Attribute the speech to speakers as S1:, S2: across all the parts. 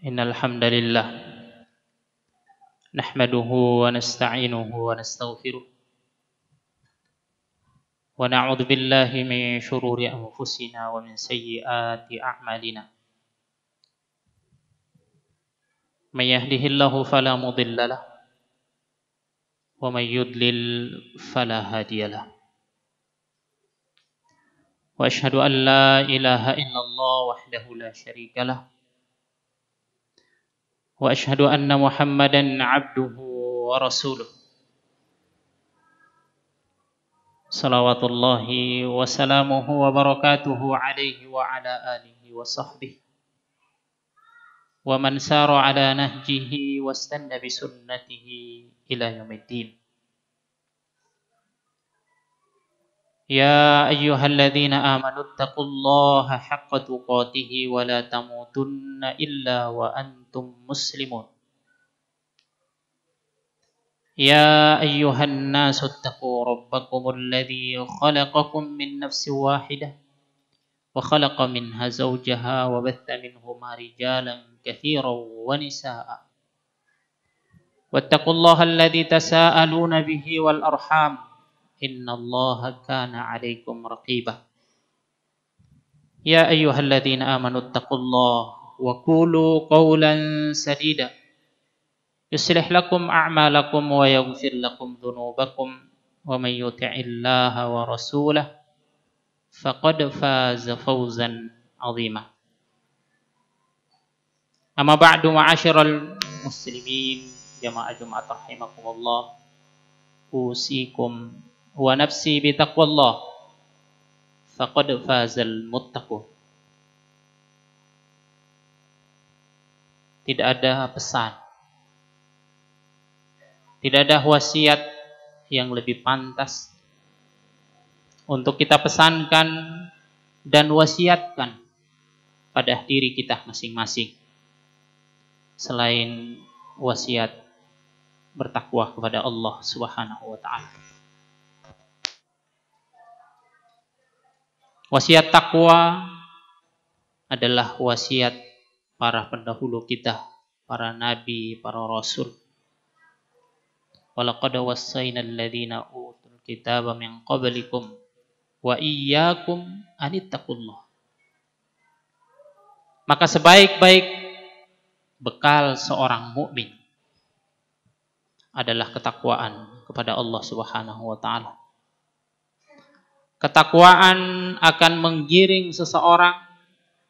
S1: Innal hamdalillah nahmaduhu wa nasta'inuhu wa nastaghfiruh wa na'udzu billahi min shururi anfusina wa min sayyiati a'malina. May yahdihillahu fala mudilla lahu wa may yudlil fala hadiya lahu. Wa asyhadu an la ilaha illallah wahdahu la syarika lahu wa asyhadu anna Muhammadan 'abduhu wa rasuluh. Salawatullahi wa salamuhu wa barakatuhu alaihi wa ala alihi wa sahbihi wa man sara ala nahjihi wastanna bi sunnatihi ila yaumiddin. Ya ayyuhalladzina amanu taqullaha haqqa tuqatih wa la tamutunna illa wa antum muslimun. Ya ayyuhan nasu taqu rabbakumul ladzi khalaqakum min nafsin wahidah wa khalaqa minha zawjaha wa batha minhuma rijalan katsiran wa nisaa'a. Wattaqullaha alladzi tasaaluna bihi wal arham. Innallaha kana 'alaikum raqiba. Ya ayyuhalladzina amanu taqullaha wa qulu qawlan sadida yuslih lakum a'malakum wa yaghfir lakum dhunubakum wa may yuti'illaha wa rasulahu faqad faza fawzan 'azima. Amma ba'du, ma'asyiral muslimin jamaah Jumat rahimakumullah, usikum wa nafsi bi taqwallah faqad fazal muttaqun. Tidak ada pesan, tidak ada wasiat yang lebih pantas untuk kita pesankan dan wasiatkan pada diri kita masing-masing selain wasiat bertakwa kepada Allah Subhanahu wa ta'ala. Wasiat takwa adalah wasiat para pendahulu kita, para nabi, para rasul. Walaqad wassayna alladhina utul kitaba min qablikum wa iyyakum anittaqullah. Maka sebaik-baik bekal seorang mukmin adalah ketakwaan kepada Allah Subhanahu wa ta'ala. Ketakwaan akan menggiring seseorang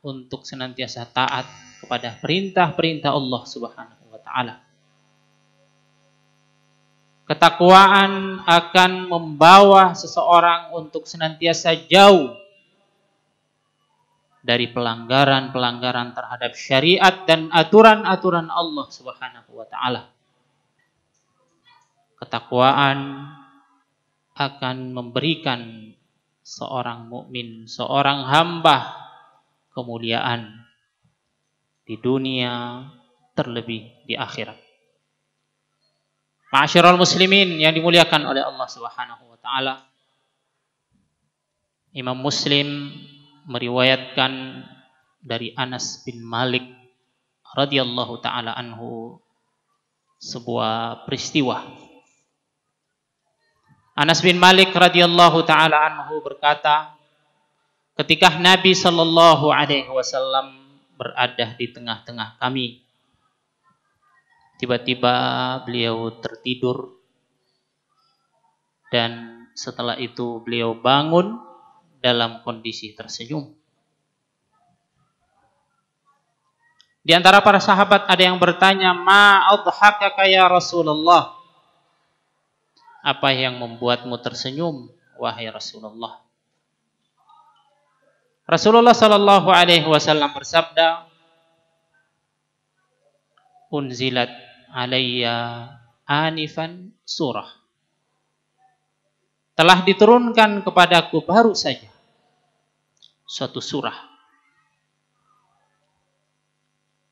S1: untuk senantiasa taat kepada perintah-perintah Allah Subhanahu wa ta'ala. Ketakwaan akan membawa seseorang untuk senantiasa jauh dari pelanggaran-pelanggaran terhadap syariat dan aturan-aturan Allah Subhanahu wa ta'ala. Ketakwaan akan memberikan seorang mukmin, seorang hamba kemuliaan di dunia terlebih di akhirat. Ma'asyiral muslimin yang dimuliakan oleh Allah Subhanahu wa ta'ala, Imam Muslim meriwayatkan dari Anas bin Malik radhiyallahu ta'ala anhu sebuah peristiwa. Anas bin Malik radhiyallahu ta'ala anhu berkata, ketika Nabi sallallahu alaihi wasallam berada di tengah-tengah kami, tiba-tiba beliau tertidur dan setelah itu beliau bangun dalam kondisi tersenyum. Di antara para sahabat ada yang bertanya, "Ma adhakaka ya Rasulullah?" Apa yang membuatmu tersenyum, wahai Rasulullah? Rasulullah sallallahu alaihi wasallam bersabda, "Unzilat alayya anifan surah." Telah diturunkan kepadaku baru saja suatu surah.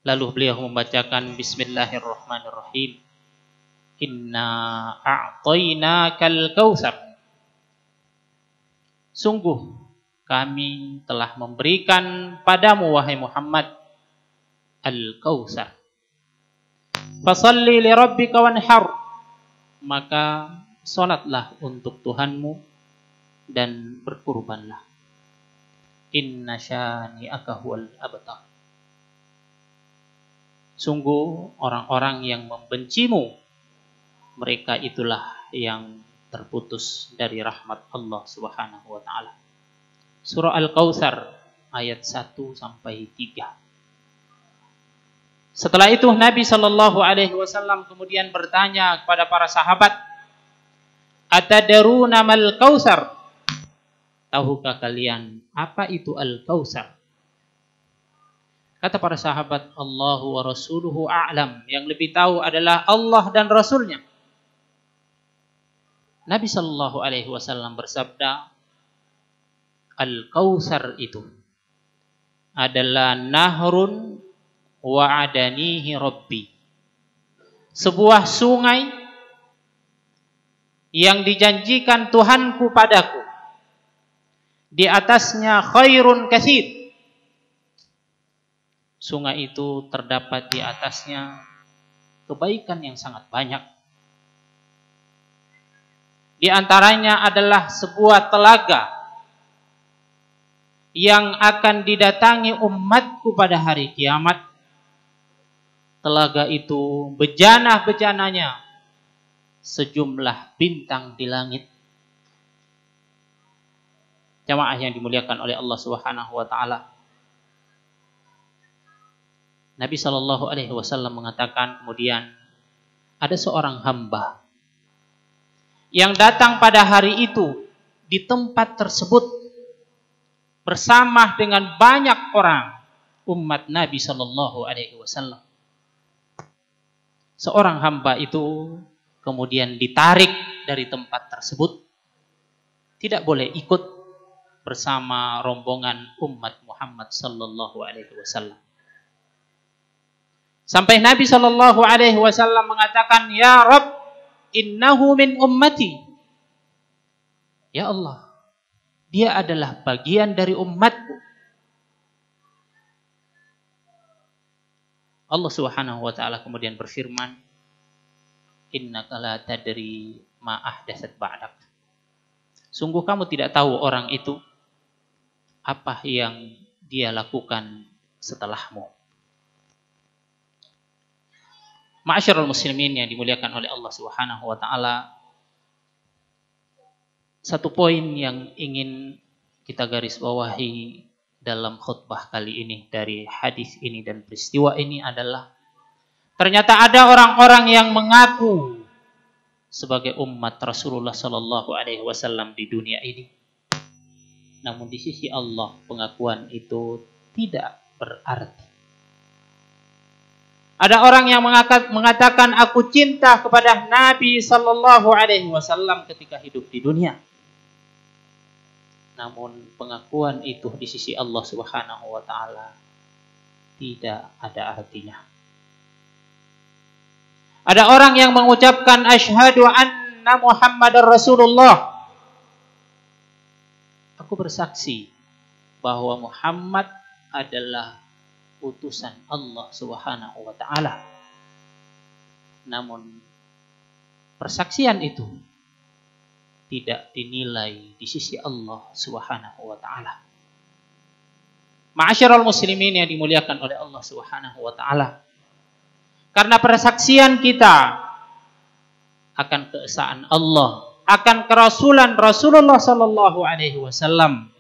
S1: Lalu beliau membacakan Bismillahirrahmanirrahim. Inna a'tainakal kautsar. Sungguh kami telah memberikan padamu wahai Muhammad Al-Kautsar. Fasalli li rabbika wanhar. Maka salatlah untuk Tuhanmu dan berkurbanlah. Inna syani'aka huwal abtar. Sungguh orang-orang yang membencimu, mereka itulah yang terputus dari rahmat Allah Subhanahu wa taala. Surah Al-Kautsar ayat 1 sampai 3. Setelah itu Nabi Shallallahu alaihi wasallam kemudian bertanya kepada para sahabat, "Atadaruna mal Kautsar?" Tahukah kalian apa itu Al-Kautsar? Kata para sahabat, Allahu wa rasuluhu a'lam. Yang lebih tahu adalah Allah dan Rasulnya. Nabi Shallallahu alaihi wasallam bersabda, Al-Kautsar itu adalah nahrun wa'adanihi Rabbi. Sebuah sungai yang dijanjikan Tuhanku padaku. Di atasnya khairun katsir. Sungai itu terdapat di atasnya kebaikan yang sangat banyak. Di antaranya adalah sebuah telaga yang akan didatangi umatku pada hari kiamat. Telaga itu bejana-bejananya sejumlah bintang di langit. Jamaah yang dimuliakan oleh Allah Subhanahu wa taala. Nabi Shallallahu alaihi wasallam mengatakan kemudian ada seorang hamba yang datang pada hari itu di tempat tersebut bersama dengan banyak orang umat Nabi Shallallahu alaihi wasallam. Seorang hamba itu kemudian ditarik dari tempat tersebut, tidak boleh ikut bersama rombongan umat Muhammad Sallallahu alaihi wasallam. Sampai Nabi Sallallahu alaihi wasallam mengatakan, "Ya Rabb, innahu min ummati." Ya Allah, dia adalah bagian dari umatku. Allah Subhanahu wa taala kemudian berfirman, "Innaka la tadri ma ahdatsat ba'dak." Sungguh kamu tidak tahu orang itu apa yang dia lakukan setelahmu. Ma'asyiral muslimin yang dimuliakan oleh Allah Subhanahu wa taala, satu poin yang ingin kita garis bawahi dalam khutbah kali ini dari hadis ini dan peristiwa ini adalah ternyata ada orang-orang yang mengaku sebagai umat Rasulullah Sallallahu alaihi wasallam di dunia ini. Namun di sisi Allah pengakuan itu tidak berarti. Ada orang yang mengatakan aku cinta kepada Nabi Sallallahu alaihi wasallam ketika hidup di dunia. Namun pengakuan itu di sisi Allah Subhanahu wa taala tidak ada artinya. Ada orang yang mengucapkan asyhadu anna Muhammadar Rasulullah. Aku bersaksi bahwa Muhammad adalah utusan Allah Subhanahu wa taala. Namun persaksian itu tidak dinilai di sisi Allah Subhanahu wa taala. Ma'asyiral muslimin yang dimuliakan oleh Allah Subhanahu wa taala. Karena persaksian kita akan keesaan Allah, akan kerasulan Rasulullah Sallallahu alaihi wasallam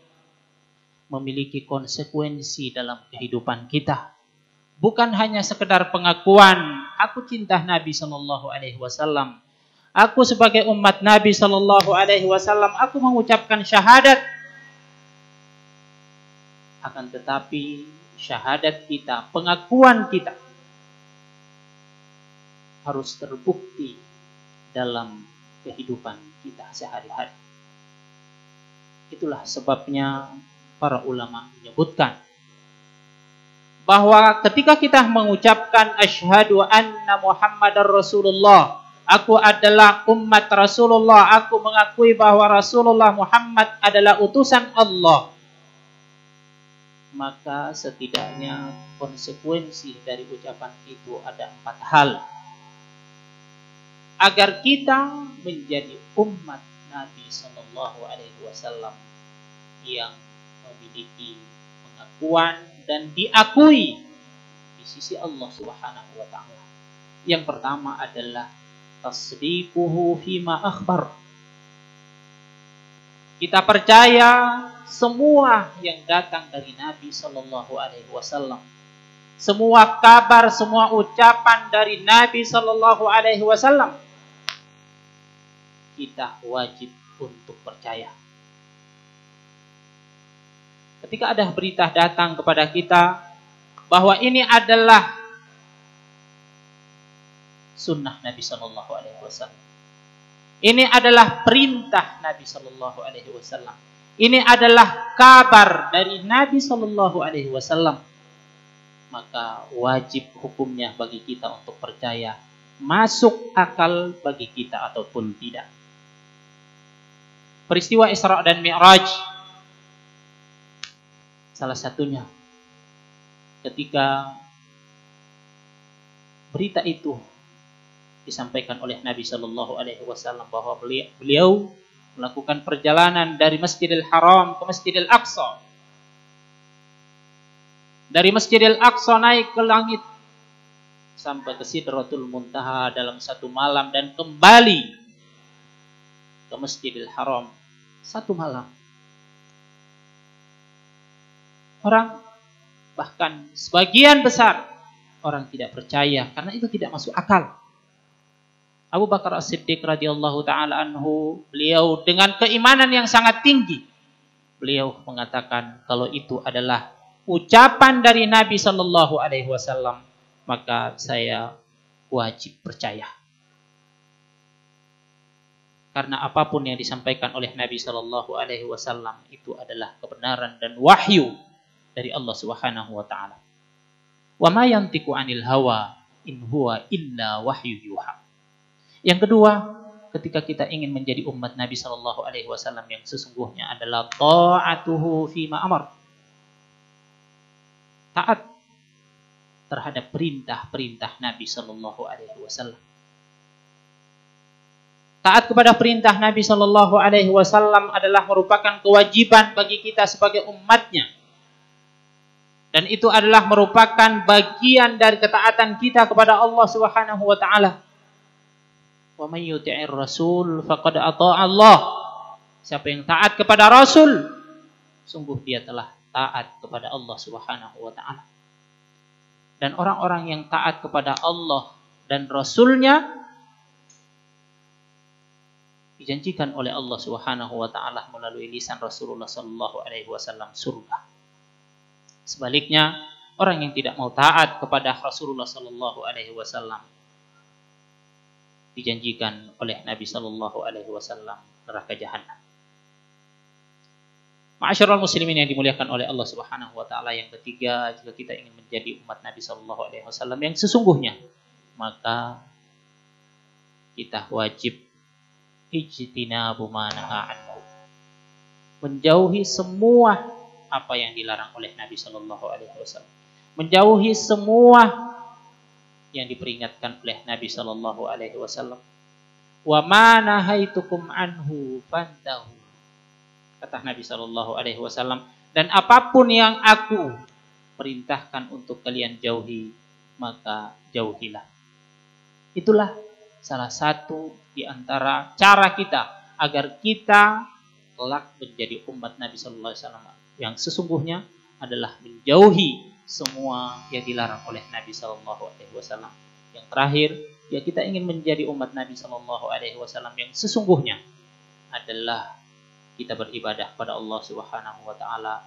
S1: memiliki konsekuensi dalam kehidupan kita. Bukan hanya sekedar pengakuan, aku cinta Nabi Sallallahu alaihi wasallam. Aku sebagai umat Nabi Sallallahu alaihi wasallam, aku mengucapkan syahadat. Akan tetapi syahadat kita, pengakuan kita harus terbukti dalam kehidupan kita sehari-hari. Itulah sebabnya para ulama menyebutkan bahwa ketika kita mengucapkan asyhadu anna Muhammadar Rasulullah, aku adalah umat Rasulullah, aku mengakui bahwa Rasulullah Muhammad adalah utusan Allah, maka setidaknya konsekuensi dari ucapan itu ada 4 hal. Agar kita menjadi umat Nabi Sallallahu Alaihi Wasallam yang memiliki pengakuan dan diakui di sisi Allah Subhanahu wa taala. Yang pertama adalah tasdiquhu fima akhbar. Kita percaya semua yang datang dari Nabi Sallallahu Alaihi Wasallam. Semua kabar, semua ucapan dari Nabi Sallallahu Alaihi Wasallam kita wajib untuk percaya. Ketika ada berita datang kepada kita bahwa ini adalah sunnah Nabi Sallallahu Alaihi Wasallam, ini adalah perintah Nabi Sallallahu Alaihi Wasallam, ini adalah kabar dari Nabi Sallallahu Alaihi Wasallam, maka wajib hukumnya bagi kita untuk percaya, masuk akal bagi kita ataupun tidak. Peristiwa Isra dan Mi'raj salah satunya ketika berita itu disampaikan oleh Nabi Sallallahu Alaihi Wasallam bahwa beliau melakukan perjalanan dari Masjidil Haram ke Masjidil Aqsa, dari Masjidil Aqsa naik ke langit sampai ke Sidratul Muntaha dalam satu malam dan kembali ke Masjidil Haram satu malam. Orang, bahkan sebagian besar orang tidak percaya karena itu tidak masuk akal. Abu Bakar As-Siddiq radhiyallahu taala anhu, beliau dengan keimanan yang sangat tinggi, beliau mengatakan kalau itu adalah ucapan dari Nabi Sallallahu Alaihi Wasallam, maka saya wajib percaya. Karena apapun yang disampaikan oleh Nabi Sallallahu Alaihi Wasallam itu adalah kebenaran dan wahyu dari Allah Subhanahu Wa Taala. Wa ma yantiqu 'anil hawa in huwa illa wahyu yuha. Yang kedua, ketika kita ingin menjadi umat Nabi Sallallahu Alaihi Wasallam yang sesungguhnya adalah ta'atuhu fima amar. Taat terhadap perintah-perintah Nabi Sallallahu Alaihi Wasallam. Taat kepada perintah Nabi Sallallahu Alaihi Wasallam adalah merupakan kewajiban bagi kita sebagai umatnya, dan itu adalah merupakan bagian dari ketaatan kita kepada Allah Subhanahu Wa Taala. Wa may yuti'ir rasul faqad ata'a Allah. Siapa yang taat kepada Rasul, sungguh dia telah taat kepada Allah Subhanahu Wa Taala. Dan orang-orang yang taat kepada Allah dan Rasulnya dijanjikan oleh Allah Subhanahu Wa Taala melalui lisan Rasulullah Sallallahu Alaihi Wasallam surga. Sebaliknya, orang yang tidak mau taat kepada Rasulullah Sallallahu Alaihi Wasallam dijanjikan oleh Nabi Sallallahu Alaihi Wasallam neraka jahanam. Ma'asyiral muslimin yang dimuliakan oleh Allah Subhanahu Wa Taala, yang ketiga, jika kita ingin menjadi umat Nabi Sallallahu Alaihi Wasallam yang sesungguhnya, maka kita wajib ijtinabu ma naha anhu, menjauhi semua apa yang dilarang oleh Nabi Sallallahu Alaihi Wasallam, menjauhi semua yang diperingatkan oleh Nabi Sallallahu Alaihi Wasallam. Wa ma nahaitukum anhu fantahu, kata Nabi Sallallahu Alaihi Wasallam, dan apapun yang aku perintahkan untuk kalian jauhi, maka jauhilah. Itulah salah satu di antara cara kita agar kita kelak menjadi umat Nabi Sallallahu Alaihi Wasallam yang sesungguhnya adalah menjauhi semua yang dilarang oleh Nabi Sallallahu Alaihi Wasallam. Yang terakhir, ya, kita ingin menjadi umat Nabi Sallallahu Alaihi Wasallam yang sesungguhnya adalah kita beribadah pada Allah Subhanahu Wa Taala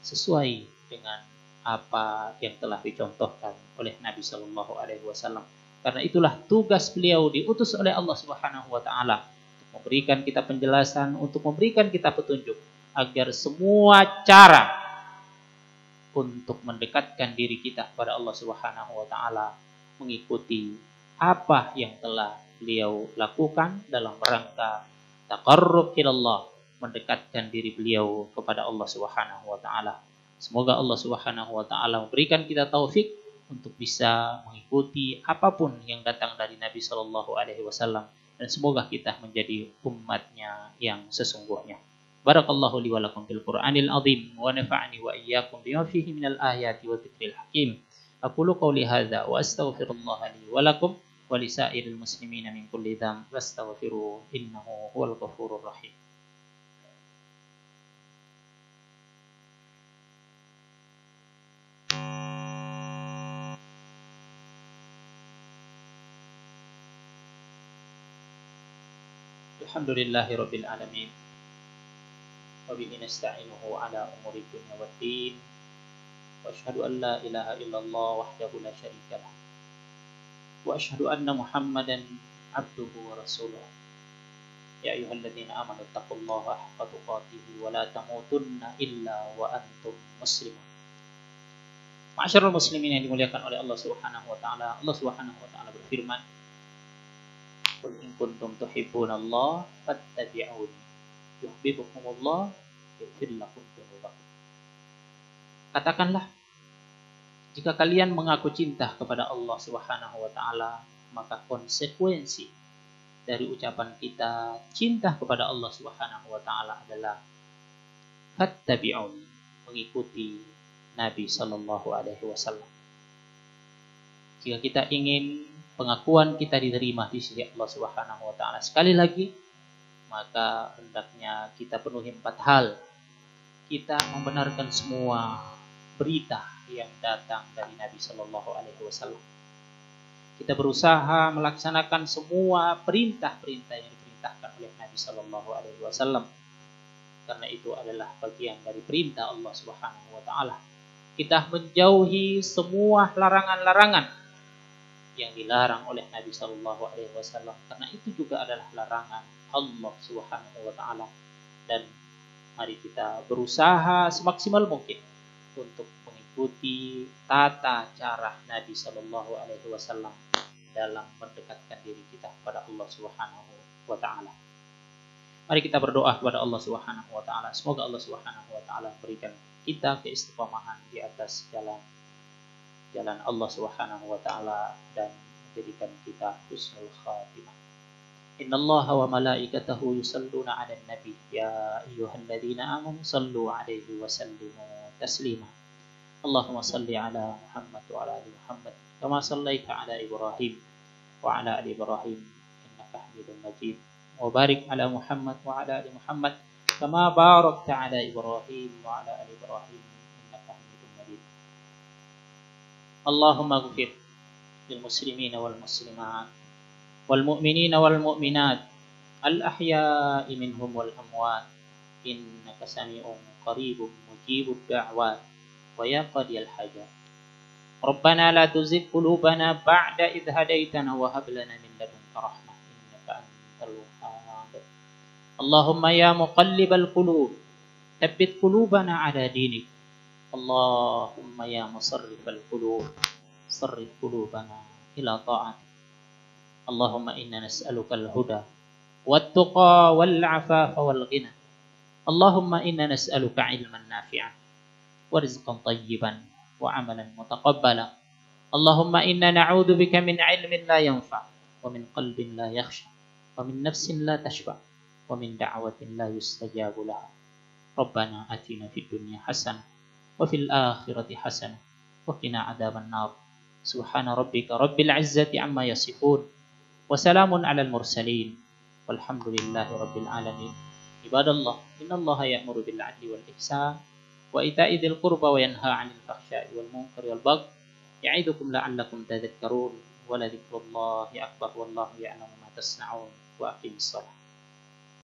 S1: sesuai dengan apa yang telah dicontohkan oleh Nabi Sallallahu Alaihi Wasallam. Karena itulah tugas beliau diutus oleh Allah Subhanahu Wa Taala untuk memberikan kita penjelasan, untuk memberikan kita petunjuk agar semua cara untuk mendekatkan diri kita kepada Allah Subhanahu Wa Taala mengikuti apa yang telah beliau lakukan dalam rangka taqarrub ilallah, mendekatkan diri beliau kepada Allah Subhanahu Wa Taala. Semoga Allah Subhanahu wa taala memberikan kita taufik untuk bisa mengikuti apapun yang datang dari Nabi Shallallahu alaihi wasallam, dan semoga kita menjadi umatnya yang sesungguhnya. Barakallahu li wa lakum fil Qur'anil azim wa nafa'ani wa iyyakum bima fihi minal ayati wa dzikril hakim. Aqulu qawli hadza wa astaghfirullah li wa lakum wa lisairil muslimina min kulli dzamb wastaghfiruhu innahu huwal ghafurur rahim. Alhamdulillahirabbil alamin. Wa bihi nasta'inuhu ala umuri dunya waddin. Wa asyhadu an la ilaha illallah wahdahu la syarika lah. Wa asyhadu anna Muhammadan abduhu wa rasuluh. Ya ayyuhalladzina amanu taqullaha haqqa tuqatih wa la tamutunna illa wa antum muslimun. Ma'asyiral muslimin yang dimuliakan oleh Allah Subhanahu wa taala. Allah Subhanahu wa taala berfirman, "Qul in kuntum tuhibbunallaha fattabi'uni yuhibbukumullah yaghfir lakum dzunubakum." Katakanlah, jika kalian mengaku cinta kepada Allah Subhanahu wa taala, maka konsekuensi dari ucapan kita cinta kepada Allah Subhanahu wa taala adalah fattabi'uni, mengikuti Nabi sallallahu alaihi wasallam. Jika kita ingin pengakuan kita diterima di sisi Allah Subhanahu wa taala sekali lagi, maka hendaknya kita penuhi 4 hal. Kita membenarkan semua berita yang datang dari Nabi sallallahu alaihi wasallam. Kita berusaha melaksanakan semua perintah-perintah yang diperintahkan oleh Nabi sallallahu alaihi wasallam, karena itu adalah bagian dari perintah Allah Subhanahu wa taala. Kita menjauhi semua larangan-larangan yang dilarang oleh Nabi sallallahu alaihi wasallam, karena itu juga adalah larangan Allah Subhanahu wa taala. Dan mari kita berusaha semaksimal mungkin untuk mengikuti tata cara Nabi sallallahu alaihi wasallam dalam mendekatkan diri kita kepada Allah Subhanahu wa taala. Mari kita berdoa kepada Allah Subhanahu wa taala. Semoga Allah Subhanahu wa taala berikan kita keistiqomahan di atas jalan Allah Subhanahu wa taala dan menjadikan kita husnul khatimah. Innallaha wa malaikatahu yusalluna 'alan nabi ya ayyuhalladzina amanu sallu 'alaihi wa sallimu taslima. Allahumma salli 'ala Muhammad wa 'ala ali Muhammad kama shallaita 'ala Ibrahim wa 'ala ali Ibrahim innaka Hamidum Majid. Wa barik 'ala Muhammad wa 'ala ali Muhammad kama barakta 'ala Ibrahim wa 'ala ali Ibrahim innaka Hamidum Majid. Allahumma ighfir lil muslimina wal muslimat wal mu'minina wal mu'minat al ahya'i minhum wal amwat innaka sami'un qaribun mujibud da'wat wa ya qadiyal hajat. Rabbana la tuzigh qulubana ba'da idh hadaitana wa hab lana min ladunka rahmah innaka antal wahhab. Allahumma ya muqallibal qulub thabbit qulubana ala dinik. Allahumma ya musarrifal qulub sarrif qulubana ila ta'atik. Allahumma inna nas'aluka al-huda wat-tuqa wal-'afafa wal-ghina. Allahumma inna nas'aluka 'ilman nafi'an wa rizqan thayyiban wa 'amalan mutaqabbala. Allahumma inna na'udzubika min 'ilmin la yanfa' wa min qalbin la yakhsha wa min nafsin la tashba' wa min da'watin la yustajabu laha. Rabbana atina fid dunya hasanah wa fil akhirati hasanah wa qina 'adzaban nar. Subhana rabbika rabbil 'izzati 'amma yasifun. Wassalamun alal mursalin walhamdulillahi rabbil alamin. Ibadallah, innallaha ya'muru bil 'adli wal ihsan wa ita'i dzil qurba wa yanha 'anil fahsya'i wal munkari wal baghi ya'idukum la'allakum tadhakkarun wa la dzikrullahi akbar wallahu ya'lamu ma tasna'un wa aqimis shalah.